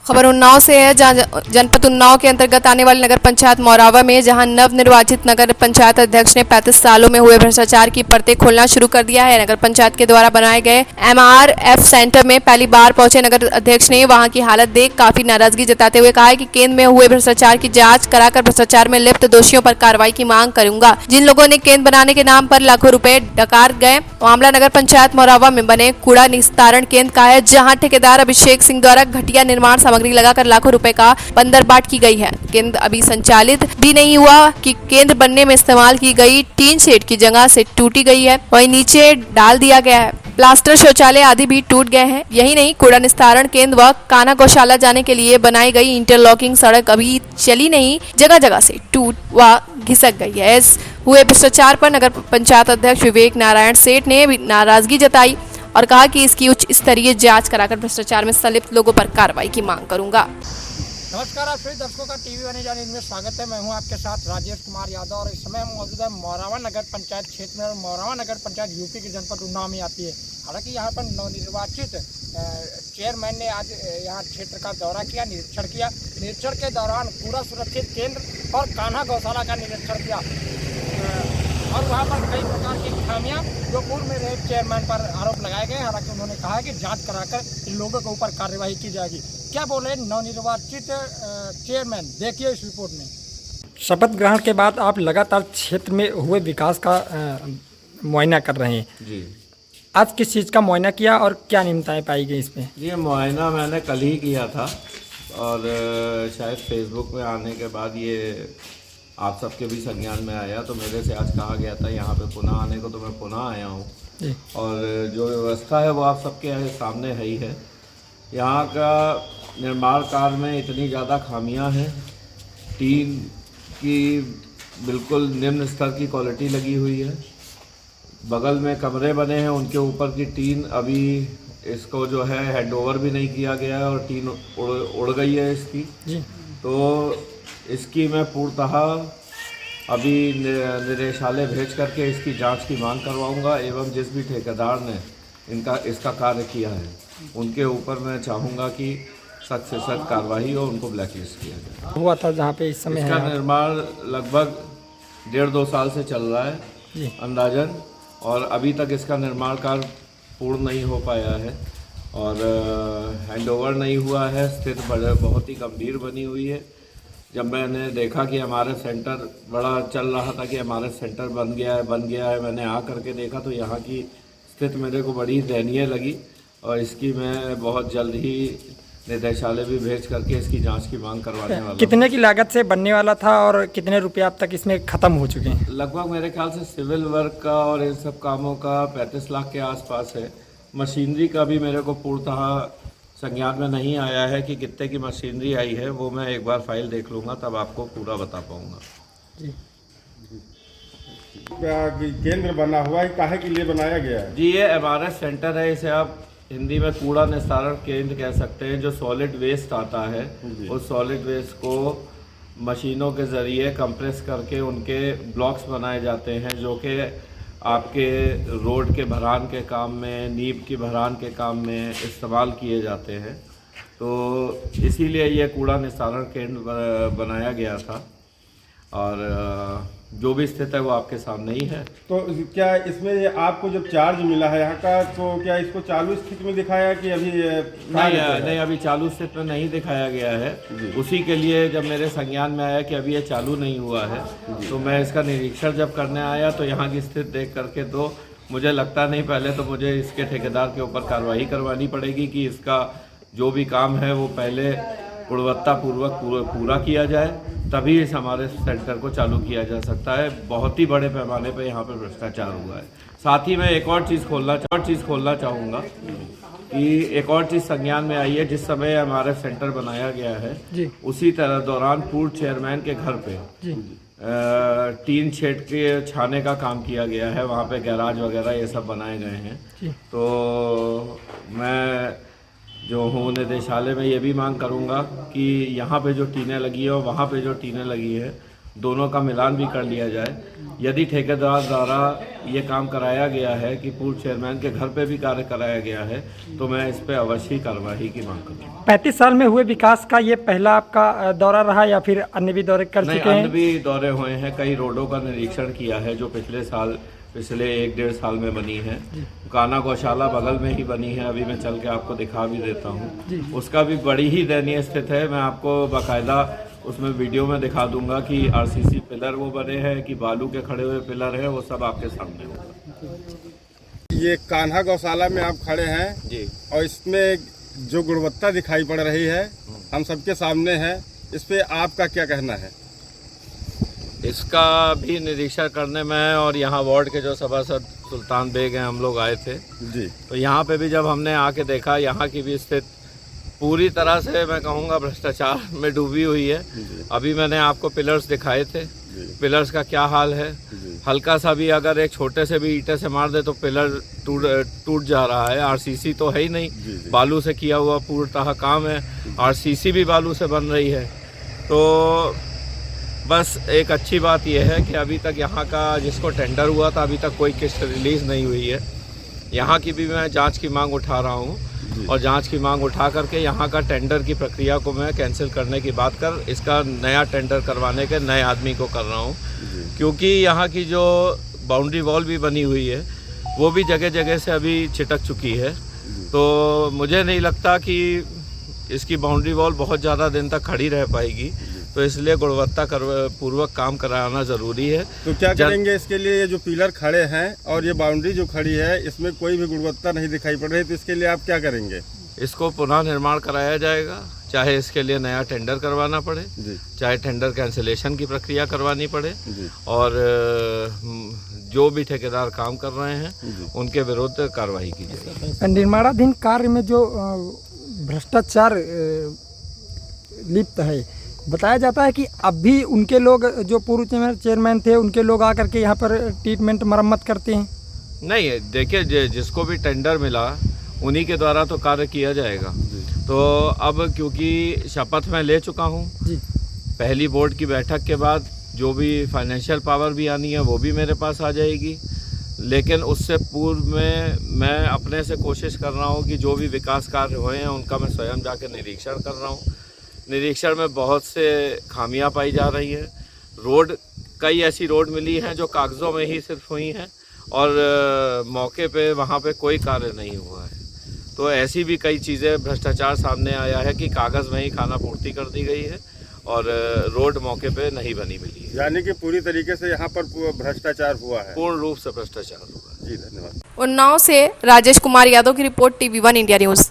खबर उन्नाव से है, जहां जनपद उन्नाव के अंतर्गत आने वाली नगर पंचायत मौरावा में जहां नवनिर्वाचित नगर पंचायत अध्यक्ष ने 35 सालों में हुए भ्रष्टाचार की परतें खोलना शुरू कर दिया है। नगर पंचायत के द्वारा बनाए गए MRF सेंटर में पहली बार पहुंचे नगर अध्यक्ष ने वहां की हालत देख काफी नाराजगी जताते हुए कहा है कि केंद्र में हुए भ्रष्टाचार की जांच कराकर भ्रष्टाचार में लिप्त दोषियों पर कार्रवाई की मांग करूंगा। जिन लोगों ने केंद्र बनाने के नाम पर लाखों रुपए डकार गए, मामला नगर पंचायत मौरावा में बने कूड़ा निस्तारण केंद्र का है, जहां ठेकेदार अभिषेक सिंह द्वारा घटिया निर्माण सामग्री लगाकर लाखों रुपए का बंदरबाट की गई है। केंद्र अभी संचालित भी नहीं हुआ कि केंद्र बनने में इस्तेमाल की गई टीन शेड की जगह से टूटी गई है, वहीं नीचे डाल दिया गया है। प्लास्टर शौचालय आदि भी टूट गए हैं। यही नहीं, कूड़ा निस्तारण केंद्र व कान्हा गौशाला जाने के लिए बनाई गई इंटरलॉकिंग सड़क अभी चली नहीं, जगह जगह से टूट व घिसक गई है। इस हुए भ्रष्टाचार पर नगर पंचायत अध्यक्ष विवेक नारायण सेठ ने भी नाराजगी जताई और कहा कि इसकी उच्च स्तरीय जांच कराकर भ्रष्टाचार में संलिप्त लोगों पर कार्रवाई की मांग करूंगा। नमस्कार, आप सभी दर्शकों का टीवी वन इंडिया में स्वागत है। मैं हूं आपके साथ राजेश कुमार यादव और इस समय हम मौजूद है मौरावा नगर पंचायत क्षेत्र में। मौरावा नगर पंचायत यूपी के जनपद उन्नाव में आती है। हालांकि यहां पर नवनिर्वाचित चेयरमैन ने आज यहां क्षेत्र का दौरा किया, निरीक्षण किया। निरीक्षण के दौरान कूड़ा सुरक्षित केंद्र और कान्हा गौशाला का निरीक्षण किया और वहाँ पर कई प्रकार की खामियां जो पूर्व में रहे चेयरमैन पर आरोप लगाए गए। हालांकि उन्होंने कहा कि जांच कराकर इन लोगों के ऊपर कार्रवाई की जाएगी। क्या बोले नवनिर्वाचित चेयरमैन, देखिए इस रिपोर्ट में। शपथ ग्रहण के बाद आप लगातार क्षेत्र में हुए विकास का मुआयना कर रहे हैं जी। आज किस चीज़ का मुआयना किया और क्या न्यूनताएं पाई गई इसमें? ये मुआयना मैंने कल ही किया था और शायद फेसबुक में आने के बाद ये आप सबके भी संज्ञान में आया, तो मेरे से आज कहा गया था यहाँ पे पुनः आने को, तो मैं पुनः आया हूँ। और जो व्यवस्था है वो आप सबके सामने है ही है। यहाँ का निर्माण कार्य में इतनी ज़्यादा खामियां हैं, टीन की बिल्कुल निम्न स्तर की क्वालिटी लगी हुई है। बगल में कमरे बने हैं, उनके ऊपर की टीन अभी इसको जो है हैंडओवर भी नहीं किया गया है और टीन उड़ गई है इसकी जी। तो इसकी मैं पूर्णतः अभी निदेशालय भेज करके इसकी जांच की मांग करवाऊंगा एवं जिस भी ठेकेदार ने इसका कार्य किया है उनके ऊपर मैं चाहूँगा कि सख्त से सख्त कार्रवाई हो, उनको ब्लैकलिस्ट किया जाए। हुआ था जहाँ पे इस समय इसका निर्माण लगभग 1.5-2 साल से चल रहा है जी अंदाजन, और अभी तक इसका निर्माण कार्य पूर्ण नहीं हो पाया है और हैंडओवर नहीं हुआ है। स्थिति बहुत ही गंभीर बनी हुई है। जब मैंने देखा कि हमारे सेंटर बड़ा चल रहा था कि हमारे सेंटर बन गया है, मैंने आ करके देखा तो यहाँ की स्थिति मेरे को बड़ी दयनीय लगी और इसकी मैं बहुत जल्द ही निदेशालय भी भेज करके इसकी जांच की मांग करवाने वाला हूं। कितने की लागत से बनने वाला था और कितने रुपए अब तक इसमें ख़त्म हो चुके हैं? लगभग मेरे ख्याल से सिविल वर्क का और इन सब कामों का 35 लाख के आसपास है। मशीनरी का भी मेरे को पूर्णतः संज्ञान में नहीं आया है कि कितने की मशीनरी आई है, वो मैं एक बार फाइल देख लूँगा तब आपको पूरा बता पाऊँगा जी। केंद्र बना हुआ है, काहे के लिए बनाया गया है? जी, ये MRF सेंटर है। इसे आप हिंदी में कूड़ा निस्तारण केंद्र कह सकते हैं। जो सॉलिड वेस्ट आता है उस सॉलिड वेस्ट को मशीनों के ज़रिए कंप्रेस करके उनके ब्लॉक्स बनाए जाते हैं जो कि आपके रोड के भरान के काम में, नींव की भरान के काम में इस्तेमाल किए जाते हैं। तो इसीलिए ये कूड़ा निस्तारण केंद्र बनाया गया था और जो भी स्थिति है वो आपके सामने ही है। तो क्या इसमें आपको जब चार्ज मिला है यहाँ का, तो क्या इसको चालू स्थिति में दिखाया कि अभी नहीं, अभी चालू स्थिति में नहीं दिखाया गया है। उसी के लिए जब मेरे संज्ञान में आया कि अभी ये चालू नहीं हुआ है तो मैं इसका निरीक्षण जब करने आया तो यहाँ की स्थिति देख करके तो मुझे लगता नहीं, पहले तो मुझे इसके ठेकेदार के ऊपर कार्रवाई करवानी पड़ेगी कि इसका जो भी काम है वो पहले गुणवत्तापूर्वक पूरा किया जाए, तभी इस हमारे सेंटर को चालू किया जा सकता है। बहुत ही बड़े पैमाने पे यहाँ पे भ्रष्टाचार हुआ है। साथ ही मैं एक और चीज़ खोलना चाहूँगा कि एक और चीज़ संज्ञान में आई है। जिस समय हमारा सेंटर बनाया गया है जी। उसी तरह दौरान पूर्व चेयरमैन के घर पे टीन शेड के छाने का काम किया गया है। वहाँ पे गैराज वगैरह ये सब बनाए गए हैं। तो मैं जो हूँ निदेशालय में ये भी मांग करूँगा कि यहाँ पे जो टीनें लगी है और वहाँ पे जो टीनें लगी है दोनों का मिलान भी कर लिया जाए। यदि ठेकेदार द्वारा ये काम कराया गया है कि पूर्व चेयरमैन के घर पे भी कार्य कराया गया है तो मैं इस पे अवश्य कार्रवाई की मांग करूँगा। 35 साल में हुए विकास का ये पहला आपका दौरा रहा या फिर अन्य भी दौरे कर चुके हैं? अन्य भी दौरे हुए हैं, कई रोडों का निरीक्षण किया है जो पिछले 1-1.5 साल में बनी है। काना गौशाला बगल में ही बनी है, अभी मैं चल के आपको दिखा भी देता हूँ। उसका भी बड़ी ही दयनीय स्थिति है। मैं आपको बाकायदा उसमें वीडियो में दिखा दूंगा कि आरसीसी पिलर वो बने हैं कि बालू के खड़े हुए पिलर हैं, वो सब आपके सामने होगा। ये कान्हा गौशाला में आप खड़े हैं जी, और इसमें जो गुणवत्ता दिखाई पड़ रही है हम सबके सामने है, इस पे आपका क्या कहना है? इसका भी निरीक्षण करने में और यहाँ वार्ड के जो सभासद सुल्तान बेग हैं, हम लोग आए थे जी। तो यहाँ पे भी जब हमने आके देखा, यहाँ की भी स्थिति पूरी तरह से मैं कहूँगा भ्रष्टाचार में डूबी हुई है। अभी मैंने आपको पिलर्स दिखाए थे, पिलर्स का क्या हाल है। हल्का सा भी अगर एक छोटे से भी ईंटे से मार दे तो पिलर टूट जा रहा है। आरसीसी तो है ही नहीं, बालू से किया हुआ पूर्णतः काम है। आरसीसी भी बालू से बन रही है। तो बस एक अच्छी बात यह है कि अभी तक यहाँ का जिसको टेंडर हुआ था अभी तक कोई किस्त रिलीज़ नहीं हुई है। यहाँ की भी मैं जांच की मांग उठा रहा हूँ और जांच की मांग उठा करके यहाँ का टेंडर की प्रक्रिया को मैं कैंसिल करने की बात कर इसका नया टेंडर करवाने के नए आदमी को कर रहा हूँ, क्योंकि यहाँ की जो बाउंड्री वॉल भी बनी हुई है वो भी जगह जगह से अभी चिटक चुकी है। तो मुझे नहीं लगता कि इसकी बाउंड्री वॉल बहुत ज़्यादा दिन तक खड़ी रह पाएगी, तो इसलिए गुणवत्ता पूर्वक काम कराना ज़रूरी है। तो क्या करेंगे इसके लिए? ये जो पिलर खड़े हैं और ये बाउंड्री जो खड़ी है इसमें कोई भी गुणवत्ता नहीं दिखाई पड़ रही, तो इसके लिए आप क्या करेंगे? इसको पुनः निर्माण कराया जाएगा, चाहे इसके लिए नया टेंडर करवाना पड़े, चाहे टेंडर कैंसिलेशन की प्रक्रिया करवानी पड़े, और जो भी ठेकेदार काम कर रहे हैं उनके विरुद्ध कार्रवाई की जाएगी। निर्माणाधीन कार्य में जो भ्रष्टाचार लिप्त है, बताया जाता है कि अभी उनके लोग जो पूर्व चेयरमैन थे उनके लोग आकर के यहाँ पर ट्रीटमेंट मरम्मत करते हैं। नहीं, देखिए जिसको भी टेंडर मिला उन्हीं के द्वारा तो कार्य किया जाएगा। तो अब क्योंकि शपथ मैं ले चुका हूँ, पहली बोर्ड की बैठक के बाद जो भी फाइनेंशियल पावर भी आनी है वो भी मेरे पास आ जाएगी, लेकिन उससे पूर्व में मैं अपने से कोशिश कर रहा हूँ कि जो भी विकास कार्य हुए हैं उनका मैं स्वयं जाकर निरीक्षण कर रहा हूँ। निरीक्षण में बहुत से खामियां पाई जा रही है। कई ऐसी रोड मिली हैं जो कागज़ों में ही सिर्फ हुई हैं और मौके पे वहाँ पे कोई कार्य नहीं हुआ है। तो ऐसी भी कई चीज़ें भ्रष्टाचार सामने आया है कि कागज़ में ही खाना पूर्ति कर दी गई है और रोड मौके पे नहीं बनी मिली है। यानी कि पूरी तरीके से यहाँ पर भ्रष्टाचार हुआ है? पूर्ण रूप से भ्रष्टाचार हुआ। जी, धन्यवाद। उन्नाव से राजेश कुमार यादव की रिपोर्ट, TV1 इंडिया न्यूज़।